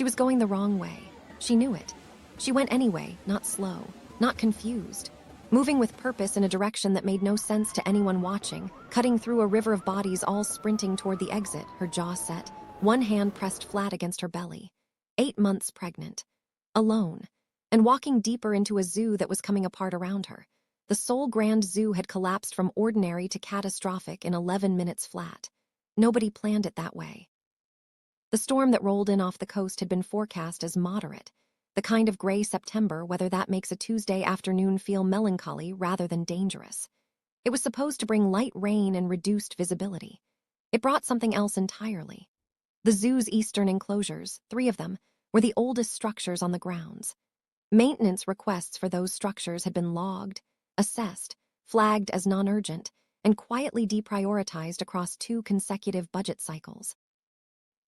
She was going the wrong way. She knew it. She went anyway, not slow, not confused, moving with purpose in a direction that made no sense to anyone watching, cutting through a river of bodies all sprinting toward the exit, her jaw set, one hand pressed flat against her belly. 8 months pregnant. Alone. And walking deeper into a zoo that was coming apart around her. The Seoul Grand Zoo had collapsed from ordinary to catastrophic in 11 minutes flat. Nobody planned it that way. The storm that rolled in off the coast had been forecast as moderate, the kind of gray September, whether that makes a Tuesday afternoon feel melancholy rather than dangerous. It was supposed to bring light rain and reduced visibility. It brought something else entirely. The zoo's eastern enclosures, 3 of them, were the oldest structures on the grounds. Maintenance requests for those structures had been logged, assessed, flagged as non-urgent, and quietly deprioritized across 2 consecutive budget cycles.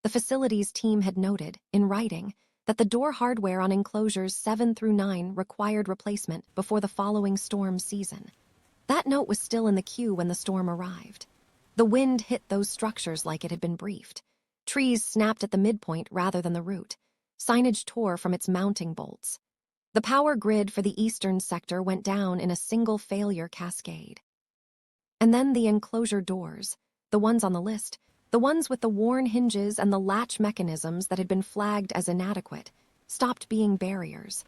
The facilities team had noted, in writing, that the door hardware on enclosures 7 through 9 required replacement before the following storm season. That note was still in the queue when the storm arrived. The wind hit those structures like it had been briefed. Trees snapped at the midpoint rather than the root. Signage tore from its mounting bolts. The power grid for the eastern sector went down in a single failure cascade. And then the enclosure doors, the ones on the list, the ones with the worn hinges and the latch mechanisms that had been flagged as inadequate, stopped being barriers.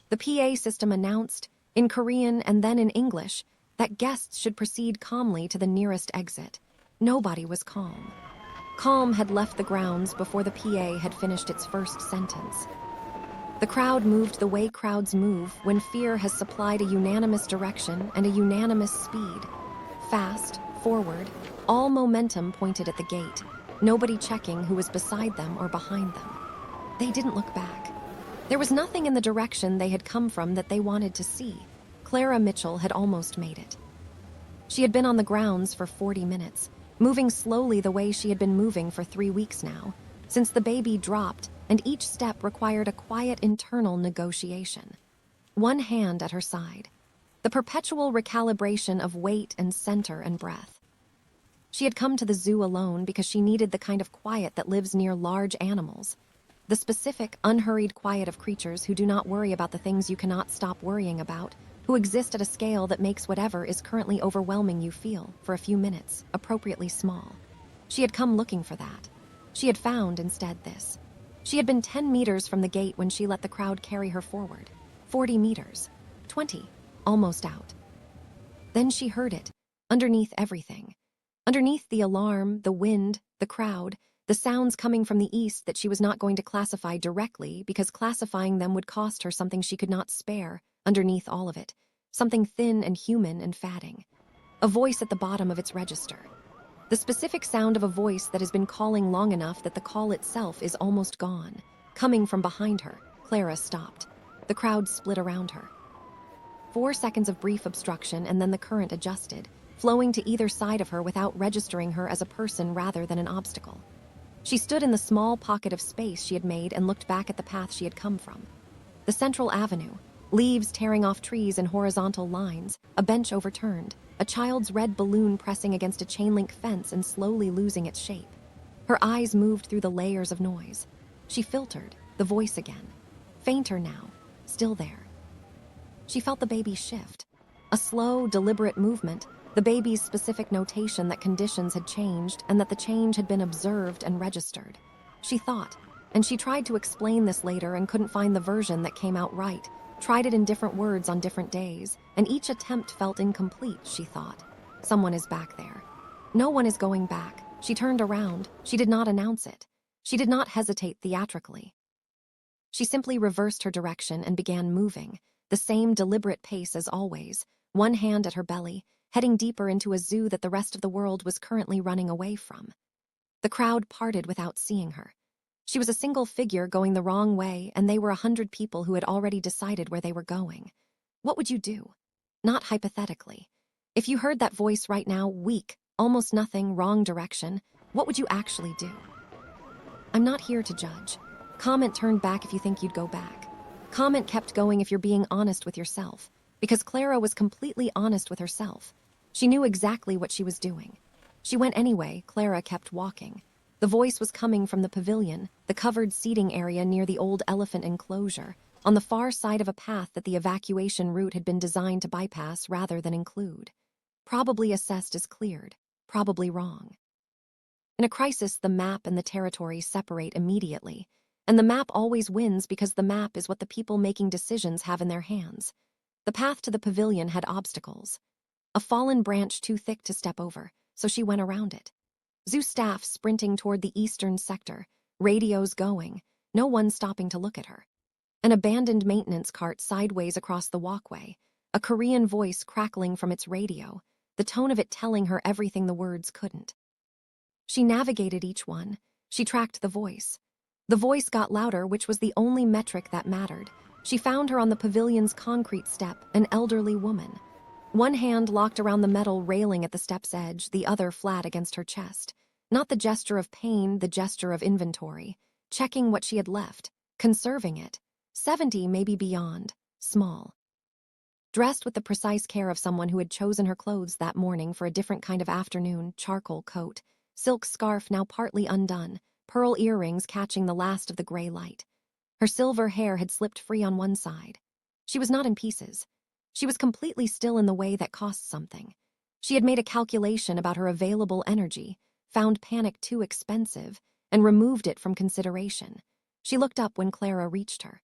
The PA system announced, in Korean and then in English, that guests should proceed calmly to the nearest exit. Nobody was calm. Calm had left the grounds before the PA had finished its first sentence. The crowd moved the way crowds move when fear has supplied a unanimous direction and a unanimous speed. Fast, forward, all momentum pointed at the gate, nobody checking who was beside them or behind them. They didn't look back. There was nothing in the direction they had come from that they wanted to see. Clara Mitchell had almost made it. She had been on the grounds for 40 minutes, moving slowly the way she had been moving for 3 weeks now, since the baby dropped, and each step required a quiet internal negotiation. One hand at her side. The perpetual recalibration of weight and center and breath. She had come to the zoo alone because she needed the kind of quiet that lives near large animals. The specific, unhurried quiet of creatures who do not worry about the things you cannot stop worrying about, who exist at a scale that makes whatever is currently overwhelming you feel, for a few minutes, appropriately small. She had come looking for that. She had found, instead, this. She had been 10 meters from the gate when she let the crowd carry her forward. 40 meters. 20. Almost out. Then she heard it, underneath everything. Underneath the alarm, the wind, the crowd, the sounds coming from the east that she was not going to classify directly because classifying them would cost her something she could not spare, underneath all of it. Something thin and human and fatting. A voice at the bottom of its register. The specific sound of a voice that has been calling long enough that the call itself is almost gone. Coming from behind her, Clara stopped. The crowd split around her. 4 seconds of brief obstruction and then the current adjusted, flowing to either side of her without registering her as a person rather than an obstacle. She stood in the small pocket of space she had made and looked back at the path she had come from. The central avenue, leaves tearing off trees in horizontal lines, a bench overturned, a child's red balloon pressing against a chain-link fence and slowly losing its shape. Her eyes moved through the layers of noise. She filtered, the voice again. Fainter now, still there. She felt the baby shift. A slow, deliberate movement, the baby's specific notation that conditions had changed and that the change had been observed and registered. She thought, and she tried to explain this later and couldn't find the version that came out right. Tried it in different words on different days, and each attempt felt incomplete, she thought. Someone is back there. No one is going back. She turned around. She did not announce it. She did not hesitate theatrically. She simply reversed her direction and began moving, the same deliberate pace as always, one hand at her belly, heading deeper into a zoo that the rest of the world was currently running away from. The crowd parted without seeing her. She was a single figure going the wrong way, and they were 100 people who had already decided where they were going. What would you do? Not hypothetically. If you heard that voice right now, weak, almost nothing, wrong direction, what would you actually do? I'm not here to judge. Comment turned back if you think you'd go back. Comment kept going if you're being honest with yourself, because Clara was completely honest with herself. She knew exactly what she was doing. She went anyway, Clara kept walking. The voice was coming from the pavilion, the covered seating area near the old elephant enclosure, on the far side of a path that the evacuation route had been designed to bypass rather than include. Probably assessed as cleared, probably wrong. In a crisis, the map and the territory separate immediately, and the map always wins because the map is what the people making decisions have in their hands. The path to the pavilion had obstacles. A fallen branch too thick to step over, so she went around it. Zoo staff sprinting toward the eastern sector, radios going, no one stopping to look at her. An abandoned maintenance cart sideways across the walkway, a Korean voice crackling from its radio, the tone of it telling her everything the words couldn't. She navigated each one. She tracked the voice. The voice got louder, which was the only metric that mattered. She found her on the pavilion's concrete step, an elderly woman. One hand locked around the metal railing at the step's edge, the other flat against her chest. Not the gesture of pain, the gesture of inventory. Checking what she had left. Conserving it. 70, maybe beyond. Small. Dressed with the precise care of someone who had chosen her clothes that morning for a different kind of afternoon, charcoal coat. Silk scarf now partly undone, pearl earrings catching the last of the gray light. Her silver hair had slipped free on one side. She was not in pieces. She was completely still in the way that cost something. She had made a calculation about her available energy, found panic too expensive, and removed it from consideration. She looked up when Clara reached her.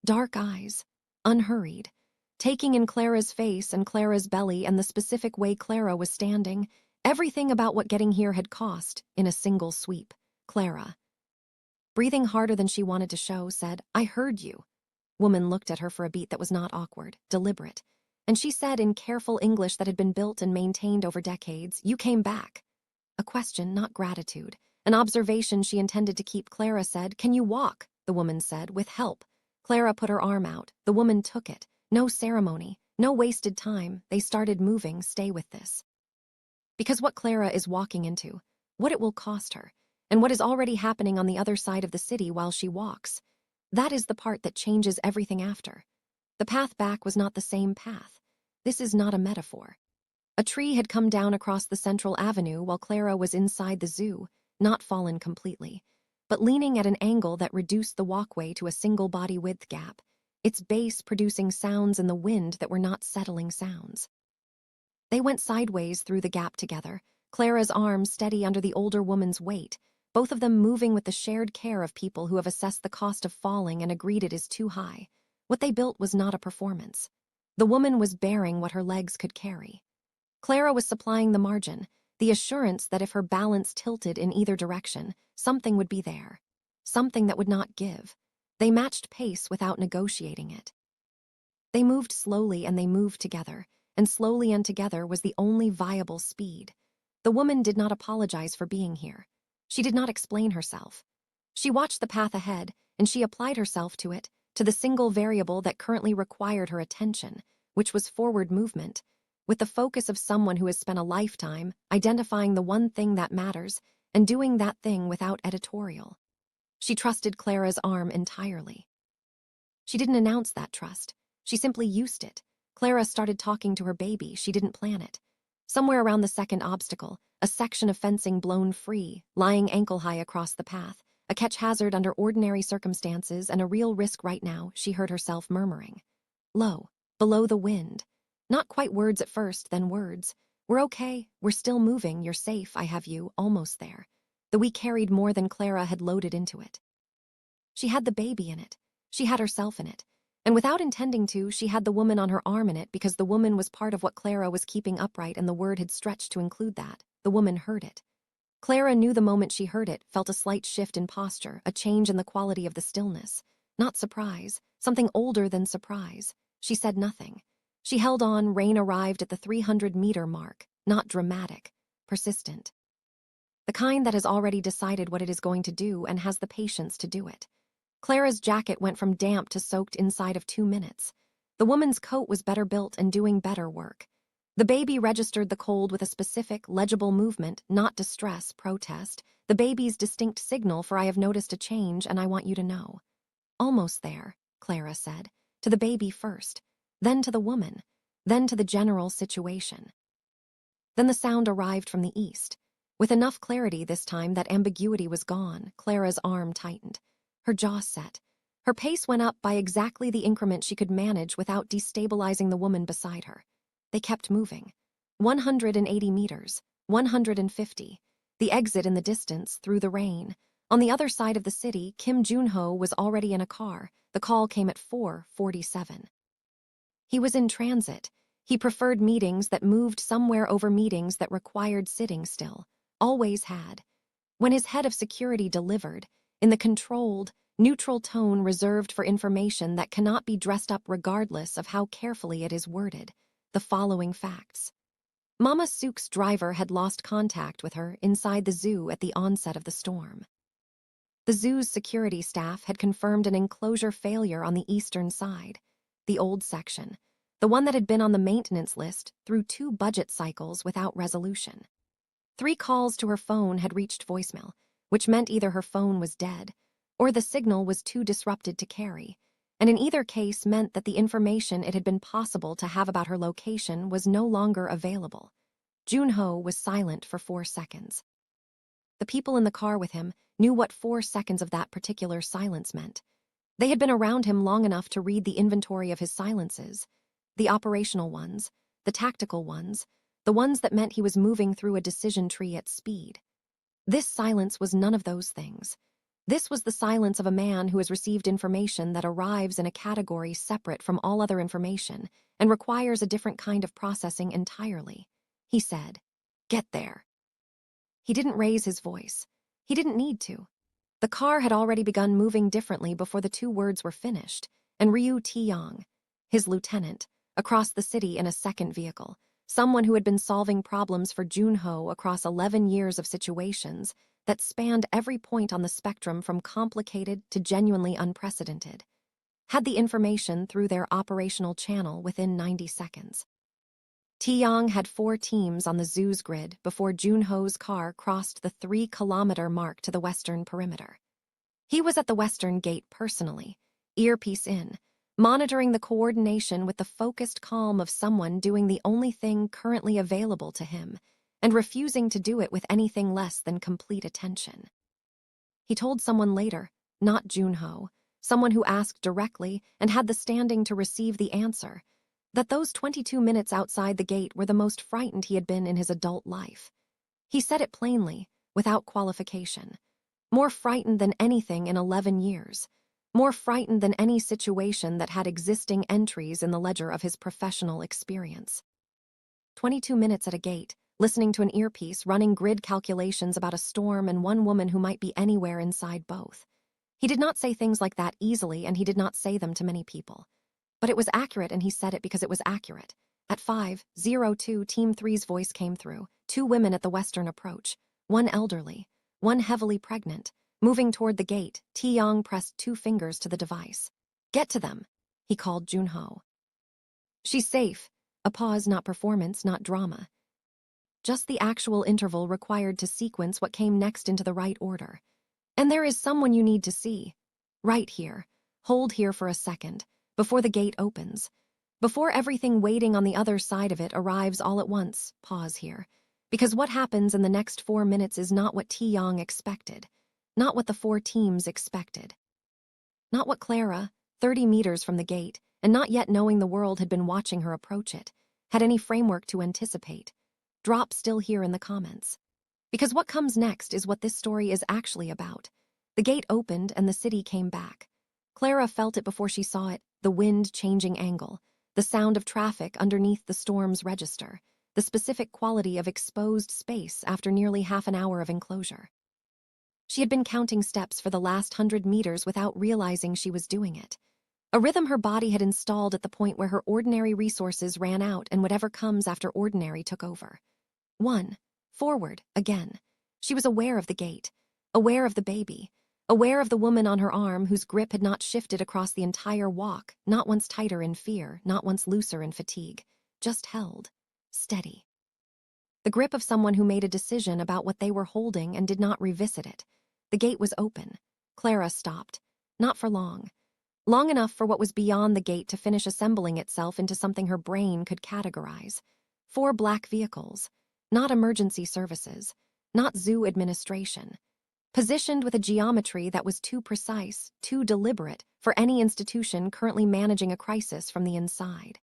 Dark eyes, unhurried, taking in Clara's face and Clara's belly and the specific way Clara was standing, everything about what getting here had cost, in a single sweep. Clara, breathing harder than she wanted to show, said, "I heard you." Woman looked at her for a beat that was not awkward, deliberate, and she said in careful English that had been built and maintained over decades, "You came back." A question, not gratitude. An observation she intended to keep. Clara said, "Can you walk?" The woman said, "With help." Clara put her arm out. The woman took it. No ceremony, no wasted time. They started moving. Stay with this. Because what Clara is walking into, what it will cost her, and what is already happening on the other side of the city while she walks, that is the part that changes everything after. The path back was not the same path. This is not a metaphor. A tree had come down across the central avenue while Clara was inside the zoo, not fallen completely, but leaning at an angle that reduced the walkway to a single body width gap, its base producing sounds in the wind that were not settling sounds. They went sideways through the gap together, Clara's arms steady under the older woman's weight, both of them moving with the shared care of people who have assessed the cost of falling and agreed it is too high. What they built was not a performance. The woman was bearing what her legs could carry. Clara was supplying the margin, the assurance that if her balance tilted in either direction, something would be there. Something that would not give. They matched pace without negotiating it. They moved slowly and they moved together, and slowly and together was the only viable speed. The woman did not apologize for being here. She did not explain herself. She watched the path ahead, and she applied herself to it, to the single variable that currently required her attention, which was forward movement, with the focus of someone who has spent a lifetime identifying the one thing that matters and doing that thing without editorial. She trusted Clara's arm entirely. She didn't announce that trust. She simply used it. Clara started talking to her baby. She didn't plan it. Somewhere around the second obstacle, a section of fencing blown free, lying ankle-high across the path, a catch hazard under ordinary circumstances and a real risk right now, she heard herself murmuring. Low, below the wind. Not quite words at first, then words. We're okay, we're still moving, you're safe, I have you, almost there. The we carried more than Clara had loaded into it. She had the baby in it. She had herself in it. And without intending to, she had the woman on her arm in it because the woman was part of what Clara was keeping upright and the word had stretched to include that. The woman heard it. Clara knew the moment she heard it, felt a slight shift in posture, a change in the quality of the stillness. Not surprise, something older than surprise. She said nothing. She held on. Rain arrived at the 300-meter mark, not dramatic, persistent. The kind that has already decided what it is going to do and has the patience to do it. Clara's jacket went from damp to soaked inside of 2 minutes. The woman's coat was better built and doing better work. The baby registered the cold with a specific, legible movement, not distress, protest, the baby's distinct signal for I have noticed a change and I want you to know. Almost there, Clara said, to the baby first, then to the woman, then to the general situation. Then the sound arrived from the east. With enough clarity this time that ambiguity was gone, Clara's arm tightened. Her jaw set. Her pace went up by exactly the increment she could manage without destabilizing the woman beside her. They kept moving. 180 meters, 150. The exit in the distance, through the rain. On the other side of the city, Kim Junho was already in a car. The call came at 4:47. He was in transit. He preferred meetings that moved somewhere over meetings that required sitting still. Always had. When his head of security delivered, in the controlled, neutral tone reserved for information that cannot be dressed up regardless of how carefully it is worded, the following facts. Mama Sook's driver had lost contact with her inside the zoo at the onset of the storm. The zoo's security staff had confirmed an enclosure failure on the eastern side, the old section, the one that had been on the maintenance list through 2 budget cycles without resolution. 3 calls to her phone had reached voicemail, which meant either her phone was dead or the signal was too disrupted to carry, and in either case meant that the information it had been possible to have about her location was no longer available. Junho was silent for 4 seconds. The people in the car with him knew what 4 seconds of that particular silence meant. They had been around him long enough to read the inventory of his silences, the operational ones, the tactical ones, the ones that meant he was moving through a decision tree at speed. This silence was none of those things. This was the silence of a man who has received information that arrives in a category separate from all other information and requires a different kind of processing entirely. He said, "Get there." He didn't raise his voice. He didn't need to. The car had already begun moving differently before the 2 words were finished, and Ryu Taeyong, his lieutenant, across the city in a second vehicle, someone who had been solving problems for Junho across 11 years of situations that spanned every point on the spectrum from complicated to genuinely unprecedented, had the information through their operational channel within 90 seconds. Taeyong had 4 teams on the zoo's grid before Junho's car crossed the 3-kilometer mark to the western perimeter. He was at the western gate personally, earpiece in, monitoring the coordination with the focused calm of someone doing the only thing currently available to him and refusing to do it with anything less than complete attention. He told someone later, not Junho, someone who asked directly and had the standing to receive the answer, that those 22 minutes outside the gate were the most frightened he had been in his adult life. He said it plainly, without qualification. More frightened than anything in 11 years. More frightened than any situation that had existing entries in the ledger of his professional experience. 22 minutes at a gate, listening to an earpiece, running grid calculations about a storm and one woman who might be anywhere inside both. He did not say things like that easily, and he did not say them to many people. But it was accurate, and he said it because it was accurate. At 5:02, Team 3's voice came through. 2 women at the western approach, one elderly, one heavily pregnant. Moving toward the gate, Taeyong pressed 2 fingers to the device. "Get to them," he called Junho. "She's safe." A pause, not performance, not drama. Just the actual interval required to sequence what came next into the right order. "And there is someone you need to see. Right here. Hold here for a second, before the gate opens. Before everything waiting on the other side of it arrives all at once, pause here. Because what happens in the next 4 minutes is not what Taeyong expected. Not what the 4 teams expected. Not what Clara, 30 meters from the gate, and not yet knowing the world had been watching her approach it, had any framework to anticipate. Drop still here in the comments. Because what comes next is what this story is actually about. The gate opened and the city came back. Clara felt it before she saw it, the wind changing angle, the sound of traffic underneath the storm's register, the specific quality of exposed space after nearly half an hour of enclosure. She had been counting steps for the last 100 meters without realizing she was doing it. A rhythm her body had installed at the point where her ordinary resources ran out and whatever comes after ordinary took over. 1. Forward, again. She was aware of the gate, aware of the baby, aware of the woman on her arm whose grip had not shifted across the entire walk, not once tighter in fear, not once looser in fatigue, just held, steady. The grip of someone who made a decision about what they were holding and did not revisit it. The gate was open. Clara stopped. Not for long. Long enough for what was beyond the gate to finish assembling itself into something her brain could categorize. 4 black vehicles. Not emergency services. not zoo administration. Positioned with a geometry that was too precise, too deliberate for any institution currently managing a crisis from the inside.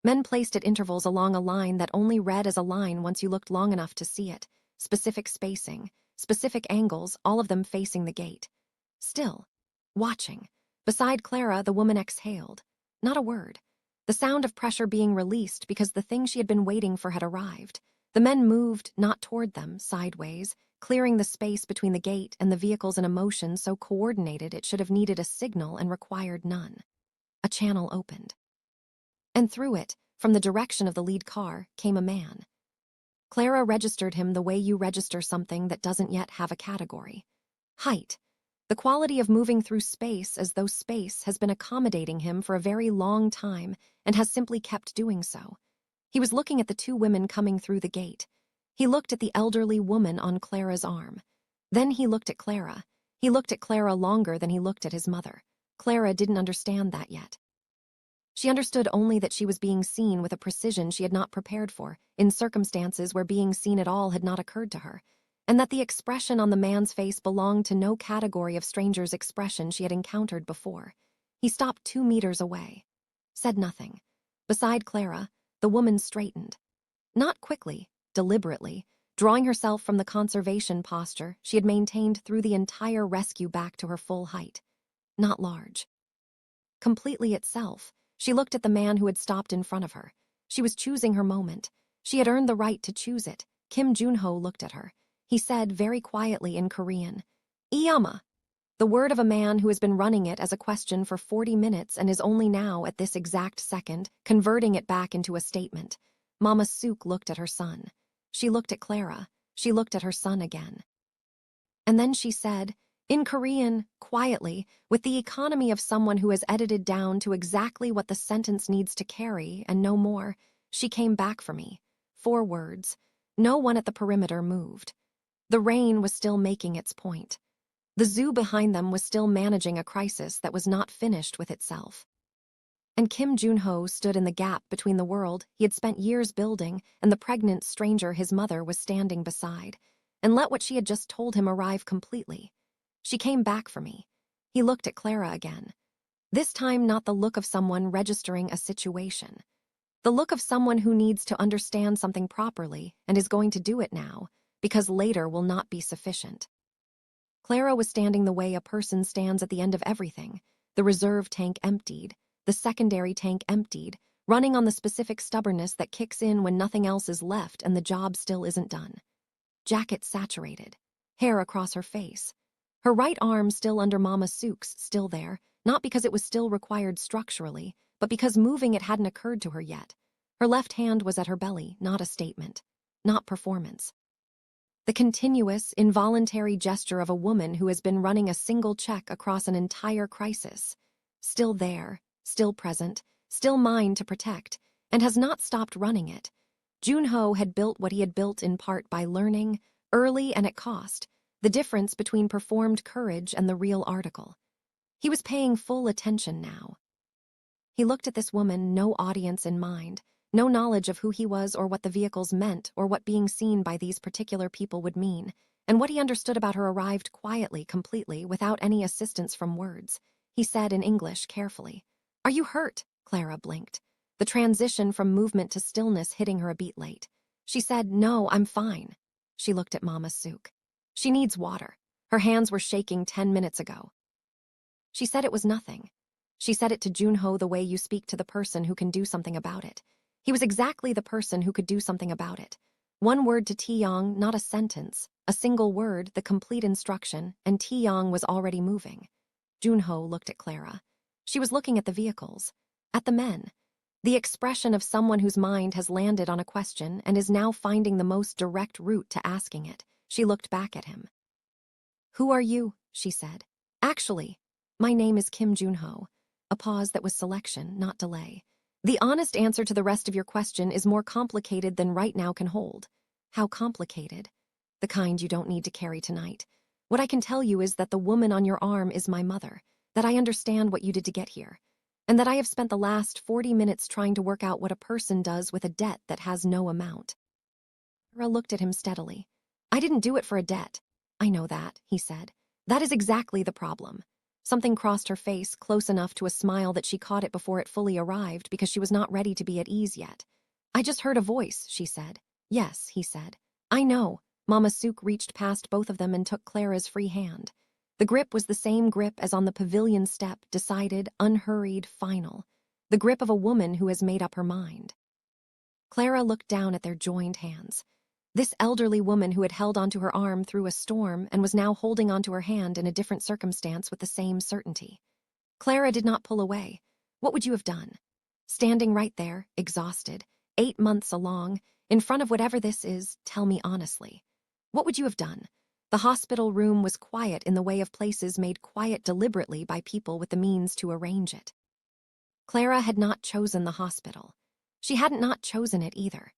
Men placed at intervals along a line that only read as a line once you looked long enough to see it, specific spacing, specific angles, all of them facing the gate. Still, watching. Beside Clara, the woman exhaled. Not a word. The sound of pressure being released because the thing she had been waiting for had arrived. The men moved, not toward them, sideways, clearing the space between the gate and the vehicles in a motion so coordinated it should have needed a signal and required none. A channel opened. And through it, from the direction of the lead car, came a man. Clara registered him the way you register something that doesn't yet have a category. Height. The quality of moving through space as though space has been accommodating him for a very long time and has simply kept doing so. He was looking at the two women coming through the gate. He looked at the elderly woman on Clara's arm. Then he looked at Clara. He looked at Clara longer than he looked at his mother. Clara didn't understand that yet. She understood only that she was being seen with a precision she had not prepared for, in circumstances where being seen at all had not occurred to her, and that the expression on the man's face belonged to no category of stranger's expression she had encountered before. He stopped 2 meters away. Said nothing. Beside Clara, the woman straightened. Not quickly, deliberately, drawing herself from the conservation posture she had maintained through the entire rescue back to her full height. Not large. Completely itself, she looked at the man who had stopped in front of her. She was choosing her moment. She had earned the right to choose it. Kim Junho looked at her. He said very quietly in Korean, "Iyama." The word of a man who has been running it as a question for 40 minutes and is only now, at this exact second, converting it back into a statement. Mama Suk looked at her son. She looked at Clara. She looked at her son again. And then she said, in Korean, quietly, with the economy of someone who has edited down to exactly what the sentence needs to carry and no more, she came back for me. 4 words. No one at the perimeter moved. The rain was still making its point. The zoo behind them was still managing a crisis that was not finished with itself. And Kim Junho stood in the gap between the world he had spent years building and the pregnant stranger his mother was standing beside, and let what she had just told him arrive completely. She came back for me. He looked at Clara again. This time not the look of someone registering a situation. The look of someone who needs to understand something properly and is going to do it now, because later will not be sufficient. Clara was standing the way a person stands at the end of everything. The reserve tank emptied, the secondary tank emptied, running on the specific stubbornness that kicks in when nothing else is left and the job still isn't done. Jacket saturated, hair across her face. Her right arm still under Mama Sook's, still there, not because it was still required structurally, but because moving it hadn't occurred to her yet. Her left hand was at her belly, not a statement, not performance. The continuous, involuntary gesture of a woman who has been running a single check across an entire crisis. Still there, still present, still mine to protect, and has not stopped running it. Junho had built what he had built in part by learning, early and at cost, the difference between performed courage and the real article. He was paying full attention now. He looked at this woman, no audience in mind, no knowledge of who he was or what the vehicles meant or what being seen by these particular people would mean, and what he understood about her arrived quietly, completely, without any assistance from words. He said in English carefully, "Are you hurt?" Clara blinked, the transition from movement to stillness hitting her a beat late. She said, "No, I'm fine." She looked at Mama Sook. "She needs water. Her hands were shaking 10 minutes ago." She said it was nothing. She said it to Junho the way you speak to the person who can do something about it. He was exactly the person who could do something about it. 1 word to Taeyong, not a sentence, a single word, the complete instruction, and Taeyong was already moving. Junho looked at Clara. She was looking at the vehicles, at the men. The expression of someone whose mind has landed on a question and is now finding the most direct route to asking it. She looked back at him. "Who are you?" she said. "Actually, my name is Kim Junho." A pause that was selection, not delay. "The honest answer to the rest of your question is more complicated than right now can hold." "How complicated?" "The kind you don't need to carry tonight. What I can tell you is that the woman on your arm is my mother, that I understand what you did to get here, and that I have spent the last 40 minutes trying to work out what a person does with a debt that has no amount." Clara looked at him steadily. I didn't do it for a debt. I know that, he said. That is exactly the problem. Something crossed her face close enough to a smile that she caught it before it fully arrived because she was not ready to be at ease yet. I just heard a voice, she said. Yes, he said. I know. Mama Sook reached past both of them and took Clara's free hand. The grip was the same grip as on the pavilion step, decided, unhurried, final. The grip of a woman who has made up her mind. Clara looked down at their joined hands. This elderly woman who had held onto her arm through a storm and was now holding onto her hand in a different circumstance with the same certainty. Clara did not pull away. What would you have done? Standing right there, exhausted, 8 months along, in front of whatever this is, tell me honestly. What would you have done? The hospital room was quiet in the way of places made quiet deliberately by people with the means to arrange it. Clara had not chosen the hospital. She hadn't not chosen it either.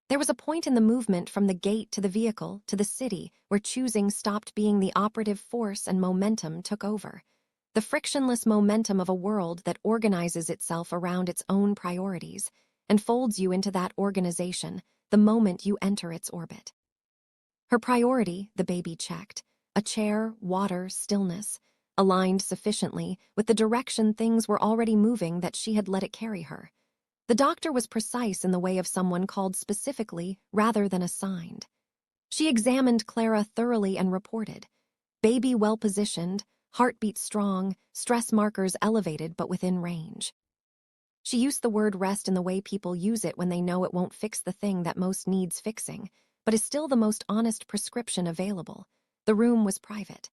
There was a point in the movement from the gate to the vehicle to the city where choosing stopped being the operative force and momentum took over. The frictionless momentum of a world that organizes itself around its own priorities and folds you into that organization the moment you enter its orbit. Her priority, the baby checked, a chair, water, stillness, aligned sufficiently with the direction things were already moving that she had let it carry her. The doctor was precise in the way of someone called specifically rather than assigned. She examined Clara thoroughly and reported. Baby well-positioned, heartbeat strong, stress markers elevated but within range. She used the word rest in the way people use it when they know it won't fix the thing that most needs fixing, but is still the most honest prescription available. The room was private.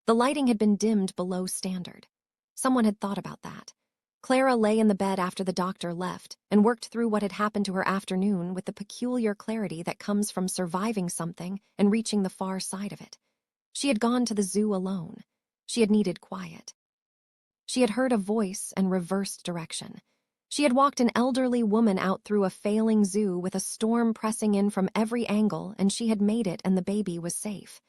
The lighting had been dimmed below standard. Someone had thought about that. Clara lay in the bed after the doctor left and worked through what had happened to her afternoon with the peculiar clarity that comes from surviving something and reaching the far side of it. She had gone to the zoo alone. She had needed quiet. She had heard a voice and reversed direction. She had walked an elderly woman out through a failing zoo with a storm pressing in from every angle, and she had made it and the baby was safe.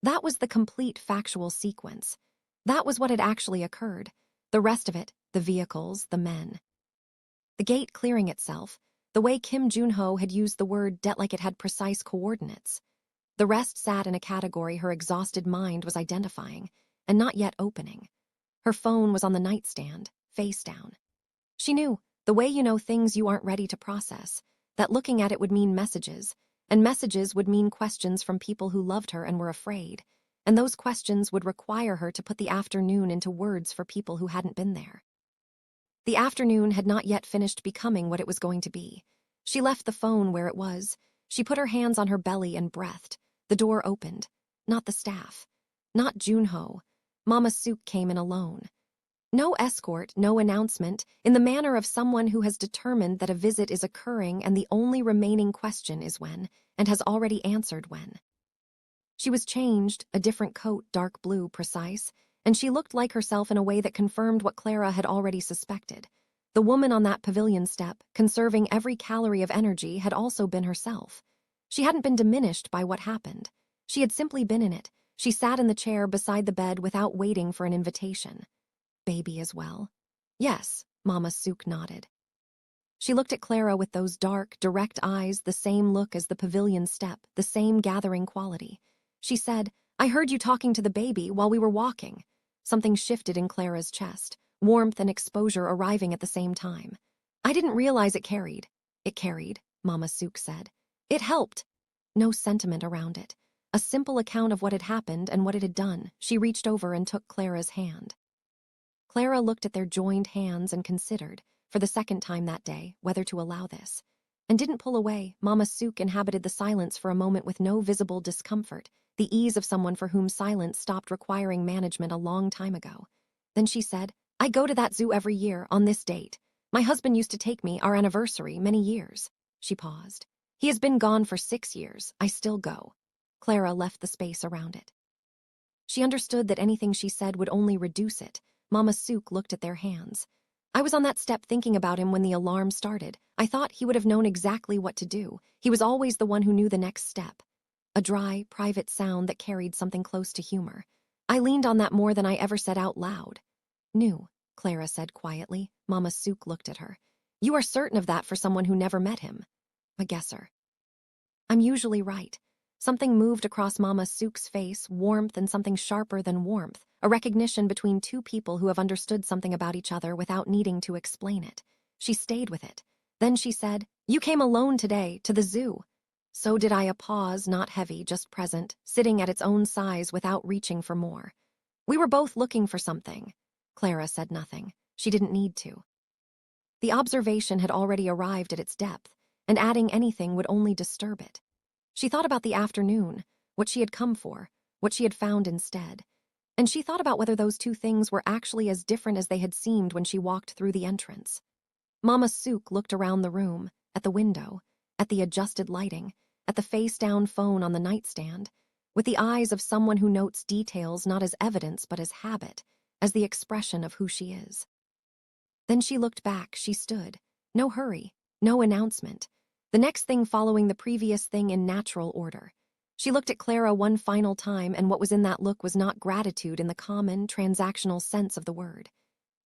That was the complete factual sequence. That was what had actually occurred. The rest of it, the vehicles, the men. The gate clearing itself, the way Kim Junho had used the word debt like it had precise coordinates. The rest sat in a category her exhausted mind was identifying, and not yet opening. Her phone was on the nightstand, face down. She knew, the way you know things you aren't ready to process, that looking at it would mean messages, and messages would mean questions from people who loved her and were afraid, and those questions would require her to put the afternoon into words for people who hadn't been there. The afternoon had not yet finished becoming what it was going to be. She left the phone where it was. She put her hands on her belly and breathed. The door opened. Not the staff. Not Junho. Mama Suk came in alone. No escort, no announcement, in the manner of someone who has determined that a visit is occurring and the only remaining question is when, and has already answered when. She was changed, a different coat, dark blue, precise, and she looked like herself in a way that confirmed what Clara had already suspected. The woman on that pavilion step, conserving every calorie of energy, had also been herself. She hadn't been diminished by what happened. She had simply been in it. She sat in the chair beside the bed without waiting for an invitation. Baby as well? Yes, Mama Suk nodded. She looked at Clara with those dark, direct eyes, the same look as the pavilion step, the same gathering quality. She said, I heard you talking to the baby while we were walking. Something shifted in Clara's chest, warmth and exposure arriving at the same time. I didn't realize it carried. It carried, Mama Suk said. It helped. No sentiment around it. A simple account of what had happened and what it had done. She reached over and took Clara's hand. Clara looked at their joined hands and considered, for the second time that day, whether to allow this. And didn't pull away. Mama Suk inhabited the silence for a moment with no visible discomfort, the ease of someone for whom silence stopped requiring management a long time ago. Then she said, I go to that zoo every year, on this date. My husband used to take me, our anniversary, many years. She paused. He has been gone for 6 years. I still go. Clara left the space around it. She understood that anything she said would only reduce it. Mama Suk looked at their hands. I was on that step thinking about him when the alarm started. I thought he would have known exactly what to do. He was always the one who knew the next step. A dry, private sound that carried something close to humor. I leaned on that more than I ever said out loud. Knew, Clara said quietly. Mama Suk looked at her. You are certain of that for someone who never met him. A guesser. I'm usually right. Something moved across Mama Sook's face, warmth and something sharper than warmth, a recognition between two people who have understood something about each other without needing to explain it. She stayed with it. Then she said, "You came alone today, to the zoo." So did I. A pause, not heavy, just present, sitting at its own size without reaching for more. We were both looking for something. Clara said nothing. She didn't need to. The observation had already arrived at its depth, and adding anything would only disturb it. She thought about the afternoon, what she had come for, what she had found instead. And she thought about whether those two things were actually as different as they had seemed when she walked through the entrance. Mama Sook looked around the room, at the window, at the adjusted lighting, at the face-down phone on the nightstand, with the eyes of someone who notes details not as evidence but as habit, as the expression of who she is. Then she looked back. She stood. No hurry, no announcement. The next thing following the previous thing in natural order. She looked at Clara one final time, and what was in that look was not gratitude in the common, transactional sense of the word.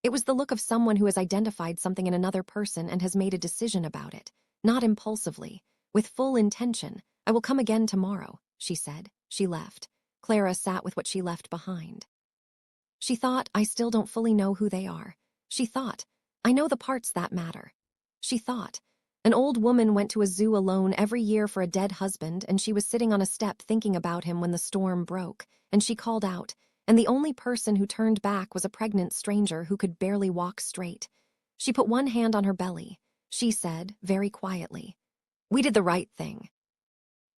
It was the look of someone who has identified something in another person and has made a decision about it, not impulsively, with full intention. "I will come again tomorrow," she said. She left. Clara sat with what she left behind. She thought, "I still don't fully know who they are." She thought, "I know the parts that matter." She thought, an old woman went to a zoo alone every year for a dead husband, and she was sitting on a step thinking about him when the storm broke, and she called out, and the only person who turned back was a pregnant stranger who could barely walk straight. She put one hand on her belly. She said, very quietly, "We did the right thing."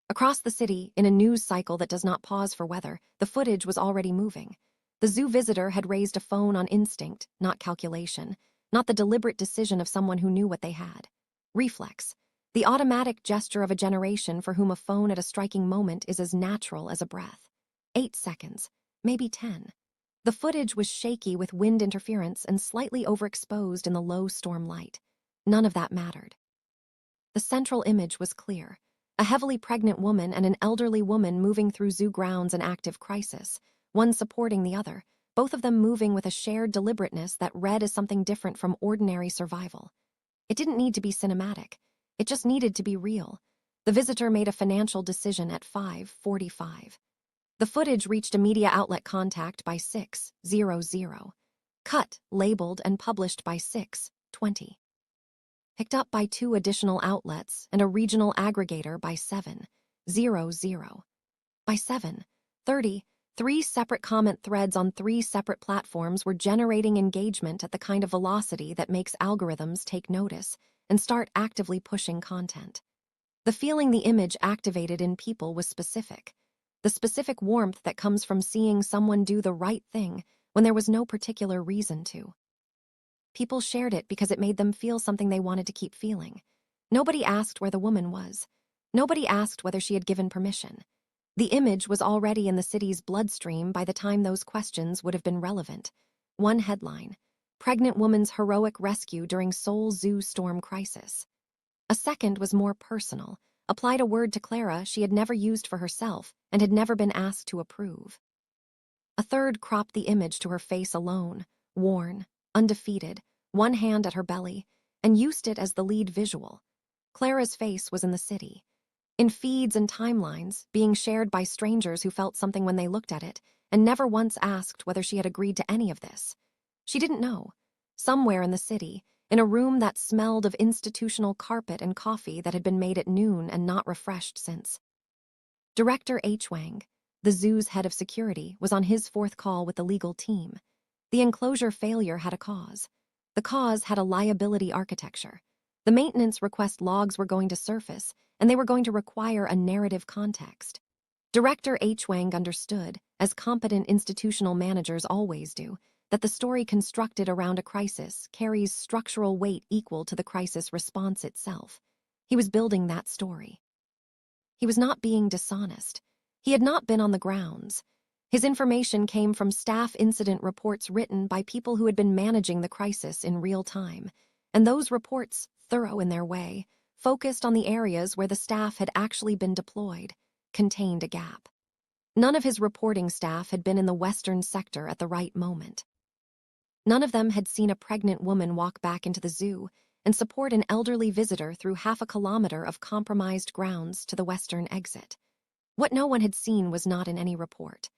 Across the city, in a news cycle that does not pause for weather, the footage was already moving. The zoo visitor had raised a phone on instinct, not calculation, not the deliberate decision of someone who knew what they had. Reflex, the automatic gesture of a generation for whom a phone at a striking moment is as natural as a breath. 8 seconds, maybe 10. The footage was shaky with wind interference and slightly overexposed in the low storm light. None of that mattered. The central image was clear. A heavily pregnant woman and an elderly woman moving through zoo grounds in active crisis, one supporting the other, both of them moving with a shared deliberateness that read as something different from ordinary survival. It didn't need to be cinematic. It just needed to be real. The visitor made a financial decision at 5:45. The footage reached a media outlet contact by 6:00. Cut, labeled, and published by 6:20. Picked up by 2 additional outlets and a regional aggregator by 7:00. By 7:30, 3 separate comment threads on 3 separate platforms were generating engagement at the kind of velocity that makes algorithms take notice and start actively pushing content. The feeling the image activated in people was specific. The specific warmth that comes from seeing someone do the right thing when there was no particular reason to. People shared it because it made them feel something they wanted to keep feeling. Nobody asked where the woman was. Nobody asked whether she had given permission. The image was already in the city's bloodstream by the time those questions would have been relevant. One headline, "Pregnant Woman's Heroic Rescue During Seoul Zoo Storm Crisis." A second was more personal, applied a word to Clara she had never used for herself and had never been asked to approve. A third cropped the image to her face alone, worn, undefeated, one hand at her belly, and used it as the lead visual. Clara's face was in the city. In feeds and timelines, being shared by strangers who felt something when they looked at it, and never once asked whether she had agreed to any of this. She didn't know. Somewhere in the city, in a room that smelled of institutional carpet and coffee that had been made at noon and not refreshed since. Director H. Wang, the zoo's head of security, was on his 4th call with the legal team. The enclosure failure had a cause. The cause had a liability architecture. The maintenance request logs were going to surface, and they were going to require a narrative context. Director H. Wang understood, as competent institutional managers always do, that the story constructed around a crisis carries structural weight equal to the crisis response itself. He was building that story. He was not being dishonest. He had not been on the grounds. His information came from staff incident reports written by people who had been managing the crisis in real time, and those reports, thorough in their way, focused on the areas where the staff had actually been deployed, contained a gap. None of his reporting staff had been in the western sector at the right moment. None of them had seen a pregnant woman walk back into the zoo and support an elderly visitor through half a kilometer of compromised grounds to the western exit. What no one had seen was not in any report.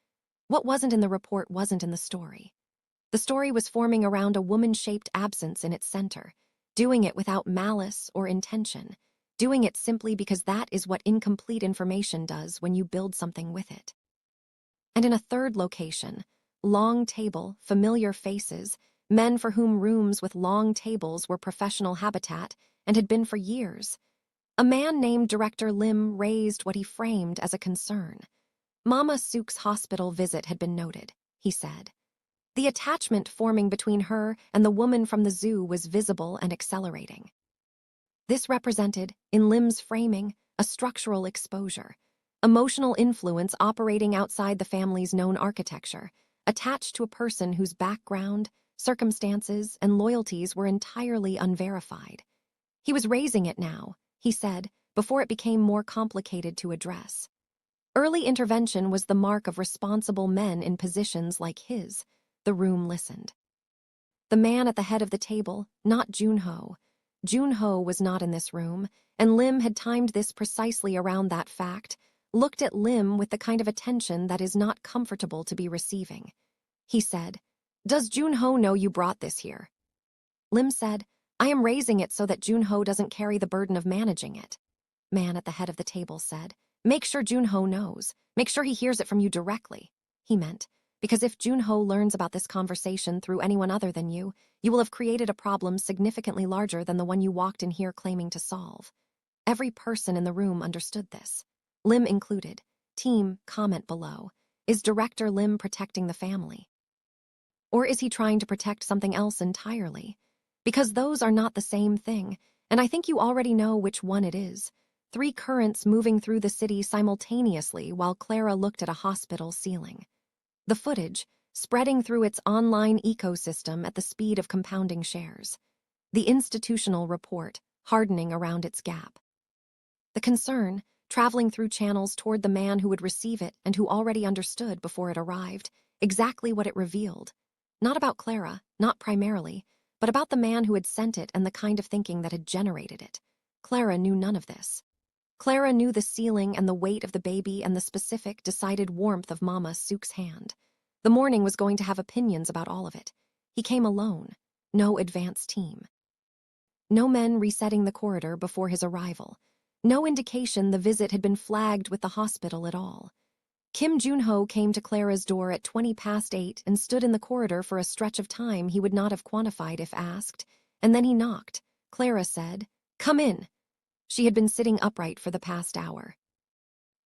What wasn't in the report wasn't in the story. The story was forming around a woman-shaped absence in its center, doing it without malice or intention, doing it simply because that is what incomplete information does when you build something with it. And in a third location, long table, familiar faces, men for whom rooms with long tables were professional habitat and had been for years. A man named Director Lim raised what he framed as a concern. Mama Suk's hospital visit had been noted, he said. The attachment forming between her and the woman from the zoo was visible and accelerating. This represented, in Lim's framing, a structural exposure, emotional influence operating outside the family's known architecture, attached to a person whose background, circumstances, and loyalties were entirely unverified. He was raising it now, he said, before it became more complicated to address. Early intervention was the mark of responsible men in positions like his. The room listened. The man at the head of the table, not Junho. Junho was not in this room, and Lim had timed this precisely around that fact, looked at Lim with the kind of attention that is not comfortable to be receiving. He said, "Does Junho know you brought this here?" Lim said, "I am raising it so that Junho doesn't carry the burden of managing it." Man at the head of the table said, "Make sure Junho knows. Make sure he hears it from you directly." He meant, because if Junho learns about this conversation through anyone other than you, you will have created a problem significantly larger than the one you walked in here claiming to solve. Every person in the room understood this. Lim included. Team, comment below. Is Director Lim protecting the family? Or is he trying to protect something else entirely? Because those are not the same thing, and I think you already know which one it is. 3 currents moving through the city simultaneously while Clara looked at a hospital ceiling. The footage, spreading through its online ecosystem at the speed of compounding shares. The institutional report, hardening around its gap. The concern, traveling through channels toward the man who would receive it and who already understood before it arrived, exactly what it revealed. Not about Clara, not primarily, but about the man who had sent it and the kind of thinking that had generated it. Clara knew none of this. Clara knew the ceiling and the weight of the baby and the specific, decided warmth of Mama Suk's hand. The morning was going to have opinions about all of it. He came alone. No advance team. No men resetting the corridor before his arrival. No indication the visit had been flagged with the hospital at all. Kim Junho came to Clara's door at 8:20 and stood in the corridor for a stretch of time he would not have quantified if asked, and then he knocked. Clara said, "Come in." She had been sitting upright for the past hour.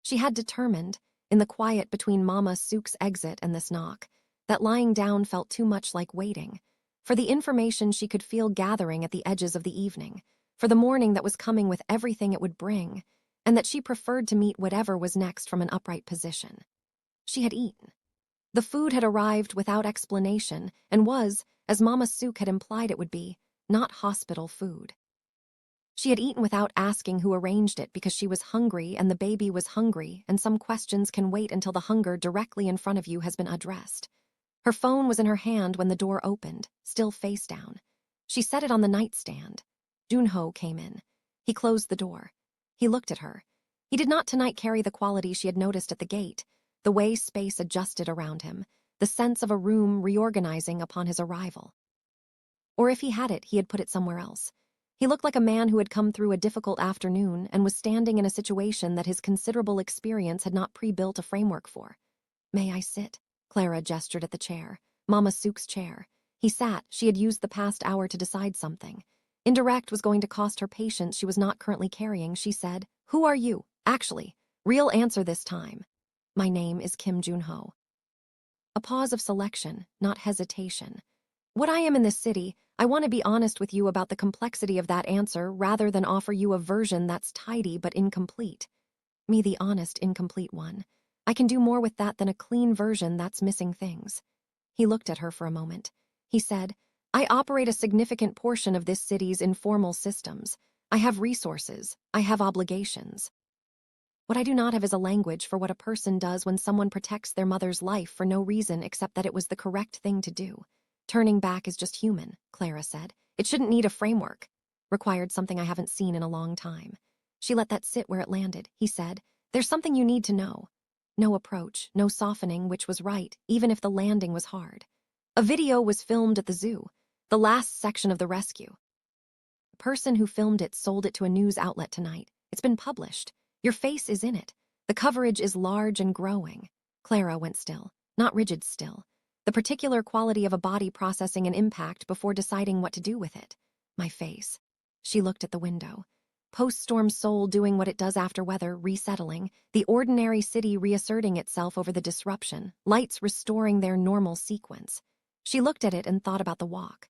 She had determined, in the quiet between Mama Suk's exit and this knock, that lying down felt too much like waiting, for the information she could feel gathering at the edges of the evening, for the morning that was coming with everything it would bring, and that she preferred to meet whatever was next from an upright position. She had eaten. The food had arrived without explanation and was, as Mama Suk had implied it would be, not hospital food. She had eaten without asking who arranged it because she was hungry and the baby was hungry, and some questions can wait until the hunger directly in front of you has been addressed. Her phone was in her hand when the door opened, still face down. She set it on the nightstand. Junho came in. He closed the door. He looked at her. He did not tonight carry the quality she had noticed at the gate, the way space adjusted around him, the sense of a room reorganizing upon his arrival. Or if he had it, he had put it somewhere else. He looked like a man who had come through a difficult afternoon and was standing in a situation that his considerable experience had not pre-built a framework for. "May I sit?" Clara gestured at the chair, Mama Suk's chair. He sat. She had used the past hour to decide something. Indirect was going to cost her patience she was not currently carrying. She said, "Who are you? Actually, real answer this time." "My name is Kim Junho." A pause of selection, not hesitation. "What I am in this city, I want to be honest with you about the complexity of that answer rather than offer you a version that's tidy but incomplete. Me the honest, incomplete one. I can do more with that than a clean version that's missing things." He looked at her for a moment. He said, "I operate a significant portion of this city's informal systems. I have resources. I have obligations. What I do not have is a language for what a person does when someone protects their mother's life for no reason except that it was the correct thing to do. Turning back is just human," Clara said. "It shouldn't need a framework. Required something I haven't seen in a long time." She let that sit where it landed. He said, There's something you need to know. No approach, no softening, which was right, even if the landing was hard. A video was filmed at the zoo, the last section of the rescue. The person who filmed it sold it to a news outlet tonight. It's been published. Your face is in it. The coverage is large and growing. Clara went still, not rigid still. The particular quality of a body processing an impact before deciding what to do with it. My face. She looked at the window. Post-storm Seoul doing what it does after weather, resettling, the ordinary city reasserting itself over the disruption, lights restoring their normal sequence. She looked at it and thought about the walk.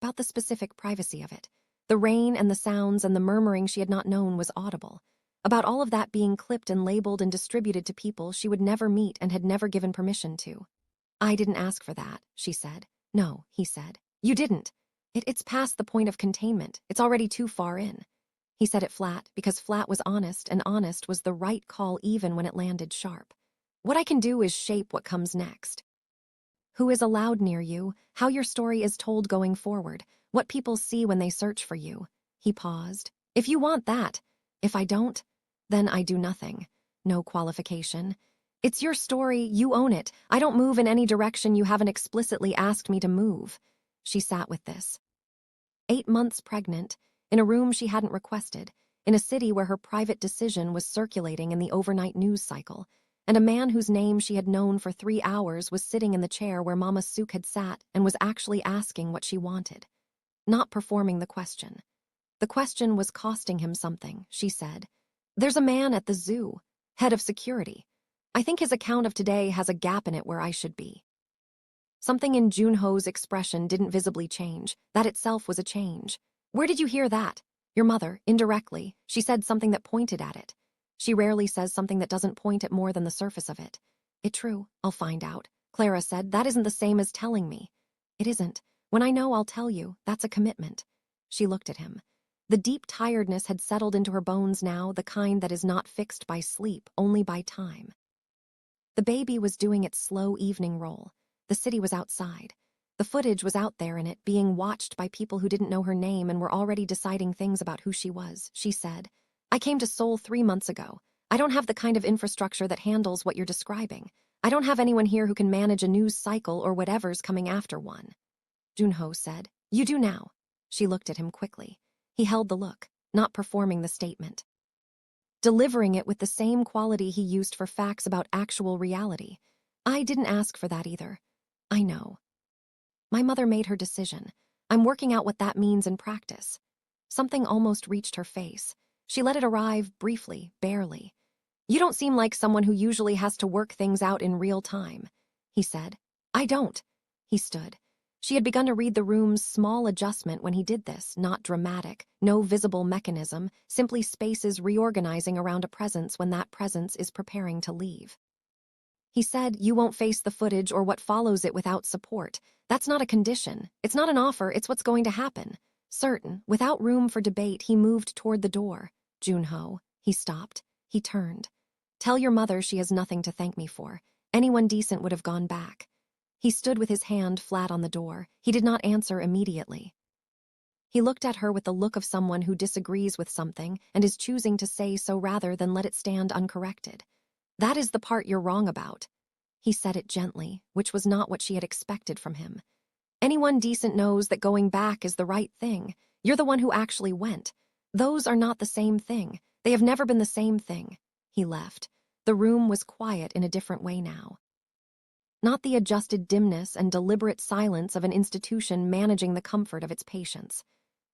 About the specific privacy of it. The rain and the sounds and the murmuring she had not known was audible. About all of that being clipped and labeled and distributed to people she would never meet and had never given permission to. I didn't ask for that, she said. No, he said. You didn't. It's past the point of containment. It's already too far in. He said it flat because flat was honest and honest was the right call even when it landed sharp. What I can do is shape what comes next. Who is allowed near you, how your story is told going forward, what people see when they search for you. He paused. If you want that. If I don't, then I do nothing. No qualification. It's your story, you own it. I don't move in any direction you haven't explicitly asked me to move. She sat with this. 8 months pregnant, in a room she hadn't requested, in a city where her private decision was circulating in the overnight news cycle, and a man whose name she had known for 3 hours was sitting in the chair where Mama Suk had sat and was actually asking what she wanted. Not performing the question. The question was costing him something, she said. There's a man at the zoo, head of security. I think his account of today has a gap in it where I should be. Something in Junho's expression didn't visibly change. That itself was a change. Where did you hear that? Your mother, indirectly. She said something that pointed at it. She rarely says something that doesn't point at more than the surface of it. It true, I'll find out. Clara said, that isn't the same as telling me. It isn't. When I know, I'll tell you. That's a commitment. She looked at him. The deep tiredness had settled into her bones now, the kind that is not fixed by sleep, only by time. The baby was doing its slow evening roll. The city was outside. The footage was out there in it, being watched by people who didn't know her name and were already deciding things about who she was. She said, I came to Seoul 3 months ago. I don't have the kind of infrastructure that handles what you're describing. I don't have anyone here who can manage a news cycle or whatever's coming after one. Junho said, You do now. She looked at him quickly. He held the look, not performing the statement. Delivering it with the same quality he used for facts about actual reality. I didn't ask for that either. I know. My mother made her decision. I'm working out what that means in practice. Something almost reached her face. She let it arrive briefly, barely. You don't seem like someone who usually has to work things out in real time, he said. I don't. He stood. She had begun to read the room's small adjustment when he did this, not dramatic, no visible mechanism, simply spaces reorganizing around a presence when that presence is preparing to leave. He said, you won't face the footage or what follows it without support. That's not a condition. It's not an offer, it's what's going to happen. Certain, without room for debate, he moved toward the door. Junho. He stopped. He turned. Tell your mother she has nothing to thank me for. Anyone decent would have gone back. He stood with his hand flat on the door. He did not answer immediately. He looked at her with the look of someone who disagrees with something and is choosing to say so rather than let it stand uncorrected. That is the part you're wrong about. He said it gently, which was not what she had expected from him. Anyone decent knows that going back is the right thing. You're the one who actually went. Those are not the same thing. They have never been the same thing. He left. The room was quiet in a different way now. Not the adjusted dimness and deliberate silence of an institution managing the comfort of its patients.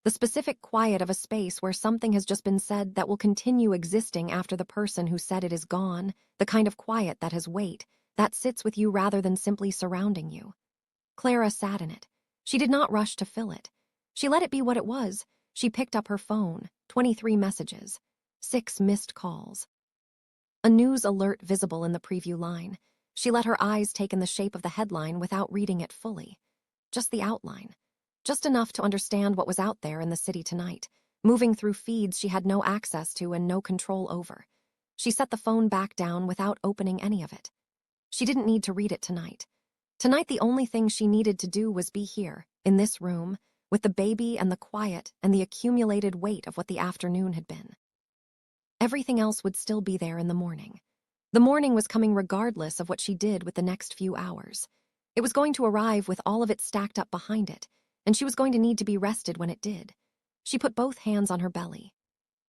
The specific quiet of a space where something has just been said that will continue existing after the person who said it is gone, the kind of quiet that has weight, that sits with you rather than simply surrounding you. Clara sat in it. She did not rush to fill it. She let it be what it was. She picked up her phone, 23 messages, 6 missed calls. A news alert visible in the preview line. She let her eyes take in the shape of the headline without reading it fully. Just the outline. Just enough to understand what was out there in the city tonight, moving through feeds she had no access to and no control over. She set the phone back down without opening any of it. She didn't need to read it tonight. Tonight the only thing she needed to do was be here, in this room, with the baby and the quiet and the accumulated weight of what the afternoon had been. Everything else would still be there in the morning. The morning was coming regardless of what she did with the next few hours. It was going to arrive with all of it stacked up behind it, and she was going to need to be rested when it did. She put both hands on her belly.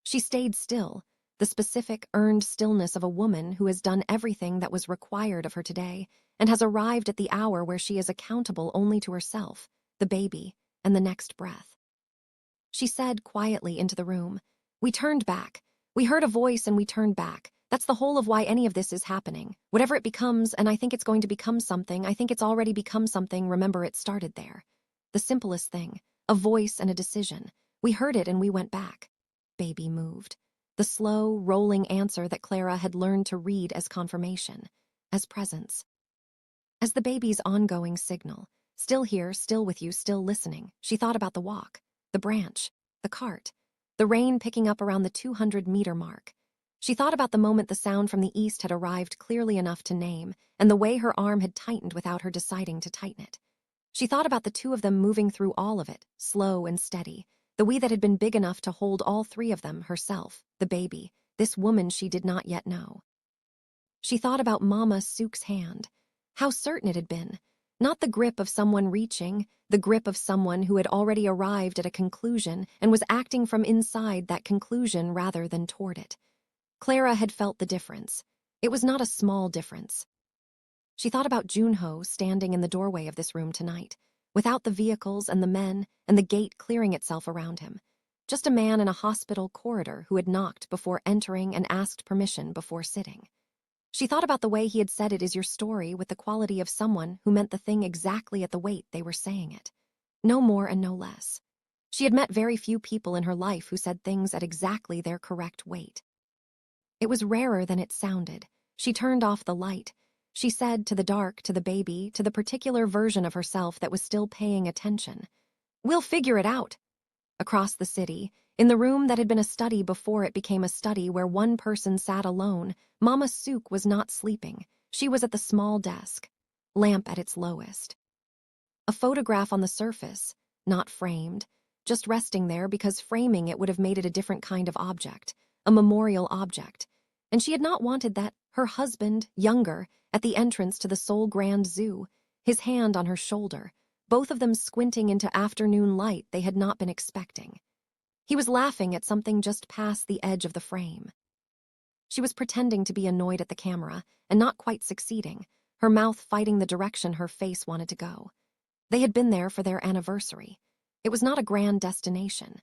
She stayed still, the specific, earned stillness of a woman who has done everything that was required of her today and has arrived at the hour where she is accountable only to herself, the baby, and the next breath. She said quietly into the room, "We turned back. We heard a voice and we turned back. That's the whole of why any of this is happening. Whatever it becomes, and I think it's going to become something, I think it's already become something, remember it started there. The simplest thing, a voice and a decision. We heard it and we went back." Baby moved. The slow, rolling answer that Clara had learned to read as confirmation, as presence. As the baby's ongoing signal, still here, still with you, still listening, she thought about the walk, the branch, the cart, the rain picking up around the 200-meter mark. She thought about the moment the sound from the east had arrived clearly enough to name, and the way her arm had tightened without her deciding to tighten it. She thought about the two of them moving through all of it, slow and steady, the we that had been big enough to hold all three of them, herself, the baby, this woman she did not yet know. She thought about Mama Sook's hand. How certain it had been. Not the grip of someone reaching, the grip of someone who had already arrived at a conclusion and was acting from inside that conclusion rather than toward it. Clara had felt the difference. It was not a small difference. She thought about Junho standing in the doorway of this room tonight, without the vehicles and the men and the gate clearing itself around him. Just a man in a hospital corridor who had knocked before entering and asked permission before sitting. She thought about the way he had said it is your story with the quality of someone who meant the thing exactly at the weight they were saying it. No more and no less. She had met very few people in her life who said things at exactly their correct weight. It was rarer than it sounded. She turned off the light. She said to the dark, to the baby, to the particular version of herself that was still paying attention, "We'll figure it out." Across the city, in the room that had been a study before it became a study where one person sat alone, Mama Suk was not sleeping. She was at the small desk, lamp at its lowest. A photograph on the surface, not framed, just resting there because framing it would have made it a different kind of object, a memorial object. And she had not wanted that. Her husband, younger, at the entrance to the Seoul Grand Zoo, his hand on her shoulder, both of them squinting into afternoon light they had not been expecting. He was laughing at something just past the edge of the frame. She was pretending to be annoyed at the camera and not quite succeeding, her mouth fighting the direction her face wanted to go. They had been there for their anniversary. It was not a grand destination.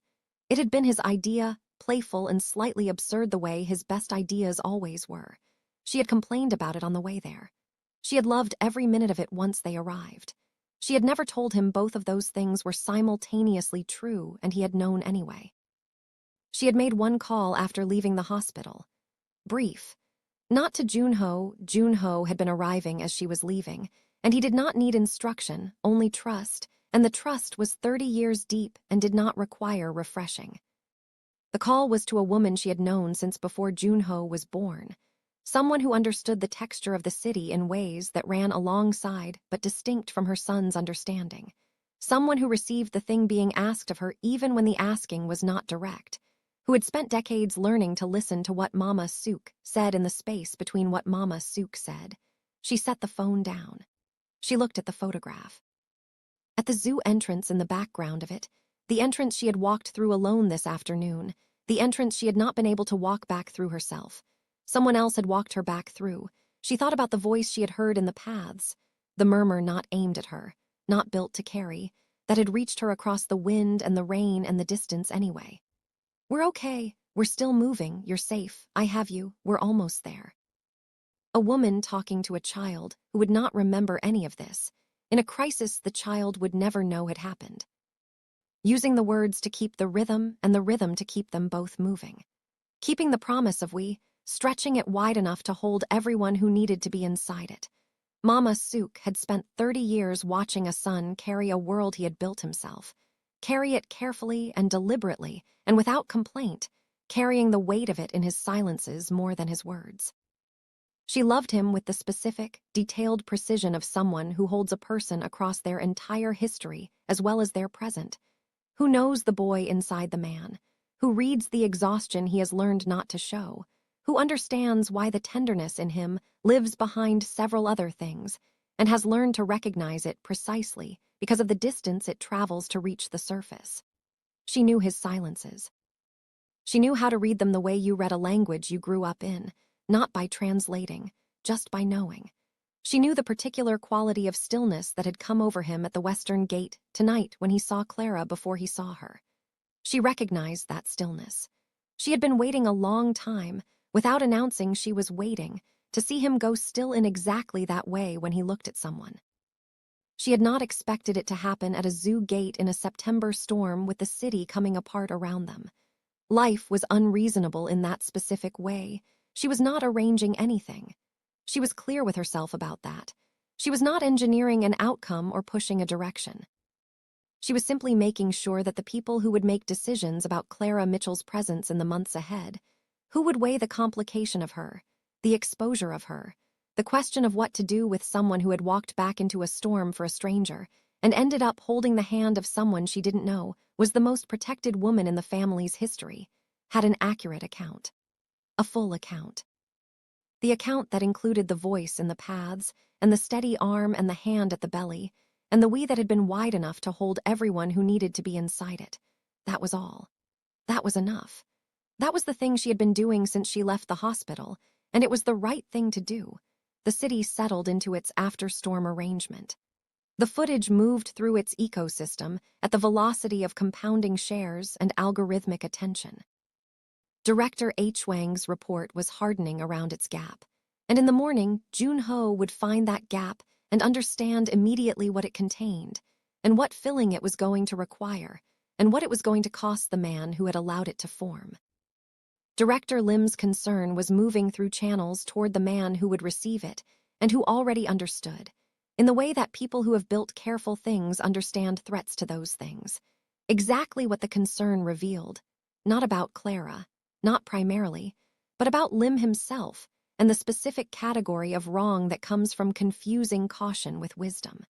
It had been his idea, playful and slightly absurd the way his best ideas always were. She had complained about it on the way there. She had loved every minute of it once they arrived. She had never told him both of those things were simultaneously true, and he had known anyway. She had made one call after leaving the hospital. Brief. Not to Junho. Junho had been arriving as she was leaving, and he did not need instruction, only trust, and the trust was 30 years deep and did not require refreshing. The call was to a woman she had known since before Junho was born. Someone who understood the texture of the city in ways that ran alongside but distinct from her son's understanding. Someone who received the thing being asked of her even when the asking was not direct. Who had spent decades learning to listen to what Mama Suk said in the space between what Mama Suk said. She set the phone down. She looked at the photograph. At the zoo entrance in the background of it, the entrance she had walked through alone this afternoon, the entrance she had not been able to walk back through herself. Someone else had walked her back through. She thought about the voice she had heard in the paths, the murmur not aimed at her, not built to carry, that had reached her across the wind and the rain and the distance anyway. "We're okay. We're still moving. You're safe. I have you. We're almost there." A woman talking to a child who would not remember any of this. In a crisis the child would never know had happened. Using the words to keep the rhythm and the rhythm to keep them both moving. Keeping the promise of we, stretching it wide enough to hold everyone who needed to be inside it. Mama Suk had spent 30 years watching a son carry a world he had built himself. Carry it carefully and deliberately and without complaint, carrying the weight of it in his silences more than his words. She loved him with the specific, detailed precision of someone who holds a person across their entire history as well as their present, who knows the boy inside the man, who reads the exhaustion he has learned not to show, who understands why the tenderness in him lives behind several other things, and has learned to recognize it precisely because of the distance it travels to reach the surface. She knew his silences. She knew how to read them the way you read a language you grew up in, not by translating, just by knowing. She knew the particular quality of stillness that had come over him at the western gate tonight when he saw Clara before he saw her. She recognized that stillness. She had been waiting a long time, without announcing she was waiting, to see him go still in exactly that way when he looked at someone. She had not expected it to happen at a zoo gate in a September storm with the city coming apart around them. Life was unreasonable in that specific way. She was not arranging anything. She was clear with herself about that. She was not engineering an outcome or pushing a direction. She was simply making sure that the people who would make decisions about Clara Mitchell's presence in the months ahead, who would weigh the complication of her, the exposure of her, the question of what to do with someone who had walked back into a storm for a stranger and ended up holding the hand of someone she didn't know was the most protected woman in the family's history, had an accurate account. A full account. The account that included the voice in the paths, and the steady arm and the hand at the belly, and the we that had been wide enough to hold everyone who needed to be inside it. That was all. That was enough. That was the thing she had been doing since she left the hospital, and it was the right thing to do. The city settled into its after-storm arrangement. The footage moved through its ecosystem at the velocity of compounding shares and algorithmic attention. Director H. Wang's report was hardening around its gap, and in the morning, Junho would find that gap and understand immediately what it contained, and what filling it was going to require, and what it was going to cost the man who had allowed it to form. Director Lim's concern was moving through channels toward the man who would receive it, and who already understood, in the way that people who have built careful things understand threats to those things. Exactly what the concern revealed, not about Clara, not primarily, but about Lim himself, and the specific category of wrong that comes from confusing caution with wisdom.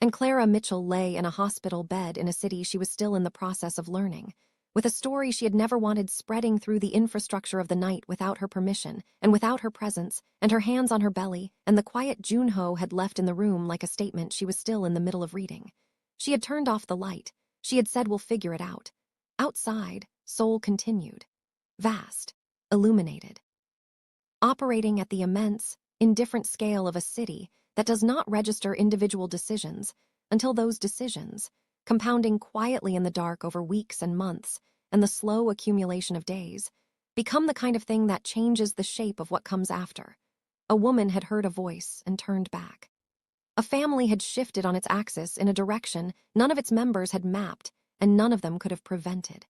And Clara Mitchell lay in a hospital bed in a city she was still in the process of learning, with a story she had never wanted spreading through the infrastructure of the night without her permission, and without her presence, and her hands on her belly, and the quiet Junho had left in the room like a statement she was still in the middle of reading. She had turned off the light. She had said, "We'll figure it out." Outside, Seoul continued. Vast, illuminated. Operating at the immense, indifferent scale of a city that does not register individual decisions until those decisions, compounding quietly in the dark over weeks and months and the slow accumulation of days, become the kind of thing that changes the shape of what comes after. A woman had heard a voice and turned back. A family had shifted on its axis in a direction none of its members had mapped and none of them could have prevented.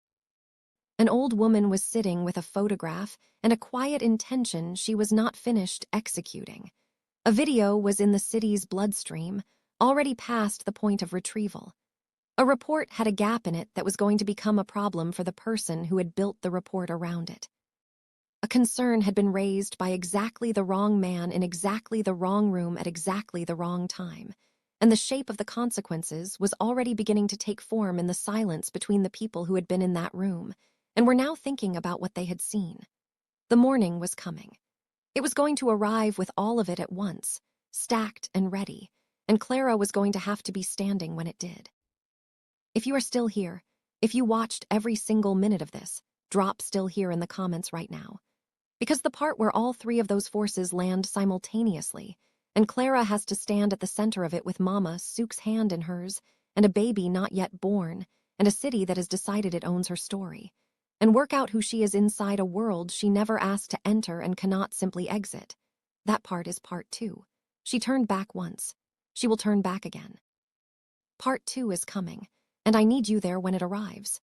An old woman was sitting with a photograph and a quiet intention she was not finished executing. A video was in the city's bloodstream, already past the point of retrieval. A report had a gap in it that was going to become a problem for the person who had built the report around it. A concern had been raised by exactly the wrong man in exactly the wrong room at exactly the wrong time, and the shape of the consequences was already beginning to take form in the silence between the people who had been in that room, and were now thinking about what they had seen. The morning was coming. It was going to arrive with all of it at once, stacked and ready, and Clara was going to have to be standing when it did. If you are still here, if you watched every single minute of this, drop "still here" in the comments right now. Because the part where all three of those forces land simultaneously, and Clara has to stand at the center of it with Mama Sook's hand in hers, and a baby not yet born, and a city that has decided it owns her story, and work out who she is inside a world she never asked to enter and cannot simply exit. That part is part 2. She turned back once. She will turn back again. Part 2 is coming, and I need you there when it arrives.